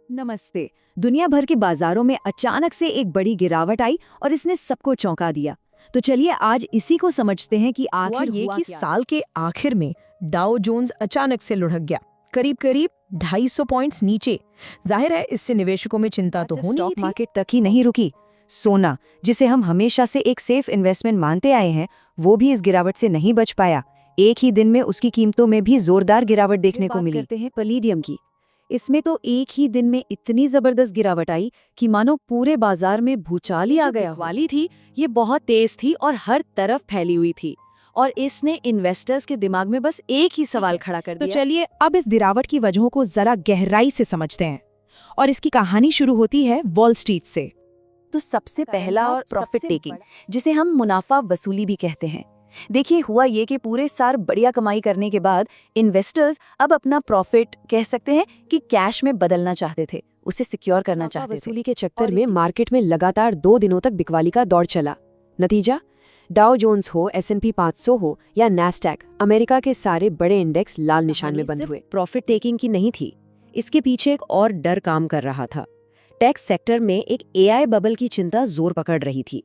नमस्ते। दुनिया भर के बाजारों में अचानक से एक बड़ी गिरावट आई और इसने सबको चौंका दिया। तो चलिए आज इसी को समझते हैं कि आखिर ये हुआ कि क्या। साल के आखिर में डाउ जोन्स अचानक से लुढ़क गया, करीब करीब 250 पॉइंट्स नीचे। जाहिर है इससे निवेशकों में चिंता तो सिर्फ होनी ही स्टॉक थी। मार्केट तक ही नहीं रुकी। सोना, जिसे हम हमेशा से एक सेफ इन्वेस्टमेंट मानते आए हैं, वो भी इस गिरावट से नहीं बच पाया। एक ही दिन में उसकी कीमतों में भी जोरदार गिरावट देखने को मिली। करते हैं पैलेडियम की। इसमें तो एक ही दिन में इतनी जबरदस्त गिरावट आई कि मानो पूरे बाजार में भूचाल ही आ गया। वाली थी, ये बहुत तेज थी और हर तरफ फैली हुई थी और इसने इन्वेस्टर्स के दिमाग में बस एक ही सवाल खड़ा कर तो दिया। चलिए अब इस गिरावट की वजहों को जरा गहराई से समझते हैं। और इसकी कहानी शुरू होती है वॉल स्ट्रीट से। तो सबसे पहला और प्रॉफिट टेकिंग, जिसे हम मुनाफा वसूली भी कहते हैं। देखिए हुआ ये कि पूरे साल बढ़िया कमाई करने के बाद इन्वेस्टर्स अब अपना प्रॉफिट कह सकते हैं कि कैश में बदलना चाहते थे, उसे सिक्योर करना चाहते थे। वसूली के चक्कर में मार्केट में लगातार 2 दिनों तक बिकवाली का दौर चला। नतीजा, डाउ जोन्स हो, S&P 500 हो या नैस्डैक, अमेरिका के सारे बड़े इंडेक्स लाल निशान में बंद हुए। प्रॉफिट टेकिंग की नहीं थी, इसके पीछे एक और डर काम कर रहा था। टेक सेक्टर में एक AI बबल की चिंता जोर पकड़ रही थी।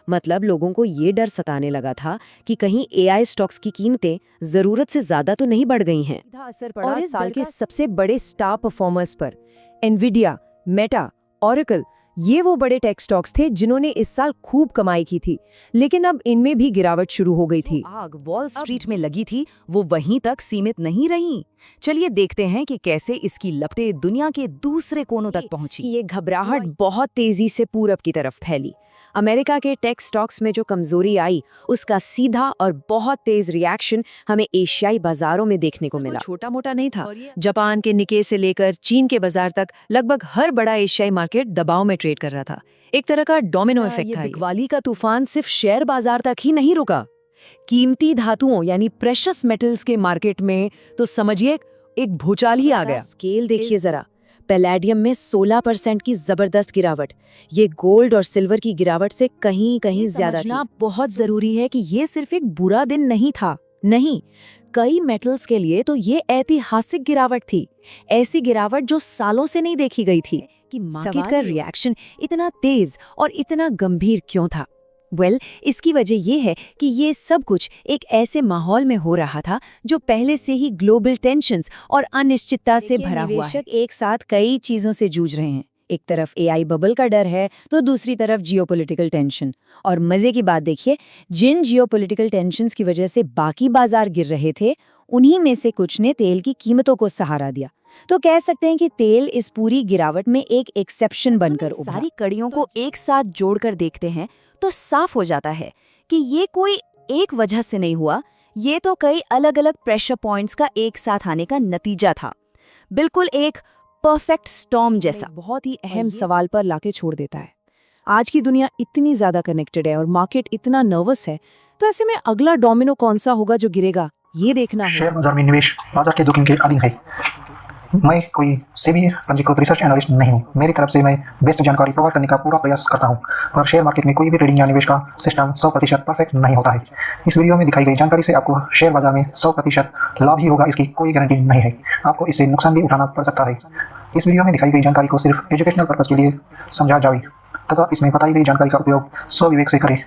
मतलब लोगों को ये डर सताने लगा था कि कहीं AI स्टॉक्स की कीमतें जरूरत से ज्यादा तो नहीं बढ़ गई हैं। सीधा असर पड़ा इस साल के सबसे बड़े स्टार परफॉर्मर्स पर। एनवीडिया, मेटा, ओरेकल, ये वो बड़े टेक स्टॉक्स थे जिन्होंने इस साल खूब कमाई की थी, लेकिन अब इनमें भी गिरावट शुरू हो गई थी। आग वॉल स्ट्रीट में लगी थी, वो वहीं तक सीमित नहीं रही। चलिए देखते हैं कि कैसे इसकी लपटें दुनिया के दूसरे कोनों तक पहुंची। ये घबराहट बहुत तेजी से पूरब की तरफ फैली। अमेरिका के टेक स्टॉक्स में जो कमजोरी आई, उसका सीधा और बहुत तेज रिएक्शन हमें एशियाई बाजारों में देखने को मिला। छोटा मोटा नहीं था। जापान के निके से लेकर चीन के बाजार तक लगभग हर बड़ा एशियाई मार्केट दबाव में ट्रेड कर रहा था। एक तरह का डोमिनो इफेक्ट था। बिकवाली का तूफान सिर्फ शेयर बाजार तक ही नहीं रुका, कीमती धातुओं यानी प्रेशियस मेटल्स के मार्केट में तो समझिए एक भूचाल ही आ गया। स्केल देखिए जरा। पैलेडियम में 16% की जबरदस्त गिरावट। ये गोल्ड और सिल्वर की गिरावट से कहीं ज्यादा थी। समझना बहुत जरूरी है कि ये सिर्फ एक बुरा दिन नहीं था। नहीं, कई मेटल्स के लिए तो ये ऐतिहासिक गिरावट थी। ऐसी गिरावट जो सालों से नहीं देखी गई थी। कि मार्केट का रिएक्शन इतना तेज और इतना गंभीर क्यों था? इसकी वजह ये है कि ये सब कुछ एक ऐसे माहौल में हो रहा था जो पहले से ही ग्लोबल टेंशन्स और अनिश्चितता से भरा हुआ है। निवेशक एक साथ कई चीजों से जूझ रहे हैं। एक तरफ AI बबल का डर है, तो दूसरी तरफ जियोपॉलिटिकल टेंशन। और मजे की बात देखिए, जिन जियोपॉलिटिकल टेंशन्स की वजह से बाकी बाजार गिर रहे थे, उन्हीं में से कुछ ने तेल की कीमतों को सहारा दिया। तो कह सकते हैं कि तेल इस पूरी गिरावट में एक एक्सेप्शन बनकर उभरा। सारी कड़ियों को एक साथ जोड़कर देखते हैं तो साफ हो जाता है कि ये कोई एक वजह से नहीं हुआ, ये तो कई अलग अलग प्रेशर पॉइंट्स का एक साथ आने का नतीजा था। बिल्कुल एक परफेक्ट स्टॉर्म जैसा। बहुत ही अहम सवाल पर लाके छोड़ देता है। आज की दुनिया इतनी ज्यादा कनेक्टेड है और मार्केट इतना नर्वस है, तो ऐसे में अगला डोमिनो कौन सा होगा जो गिरेगा, ये देखना है। शेयर बाजार में निवेश बाजार के जोखिम के अधीन है। मैं कोई सेबी पंजीकृत रिसर्च एनालिस्ट नहीं हूँ। मेरी तरफ से मैं बेस्ट जानकारी प्रोवाइड करने का पूरा प्रयास करता हूँ, पर शेयर मार्केट में कोई भी ट्रेडिंग या निवेश का सिस्टम 100% परफेक्ट नहीं होता है। इस वीडियो में दिखाई गई जानकारी से आपको शेयर बाजार में 100% लाभ ही होगा, इसकी कोई गारंटी नहीं है। आपको इससे नुकसान भी उठाना पड़ सकता है। इस वीडियो में दिखाई गई जानकारी को सिर्फ एजुकेशनल पर्पज के लिए समझा जाए तथा इसमें बताई गई जानकारी का उपयोग स्वविवेक से करें।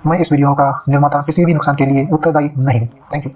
मैं इस वीडियो का निर्माता किसी भी नुकसान के लिए उत्तरदायी नहीं हूँ। Thank you.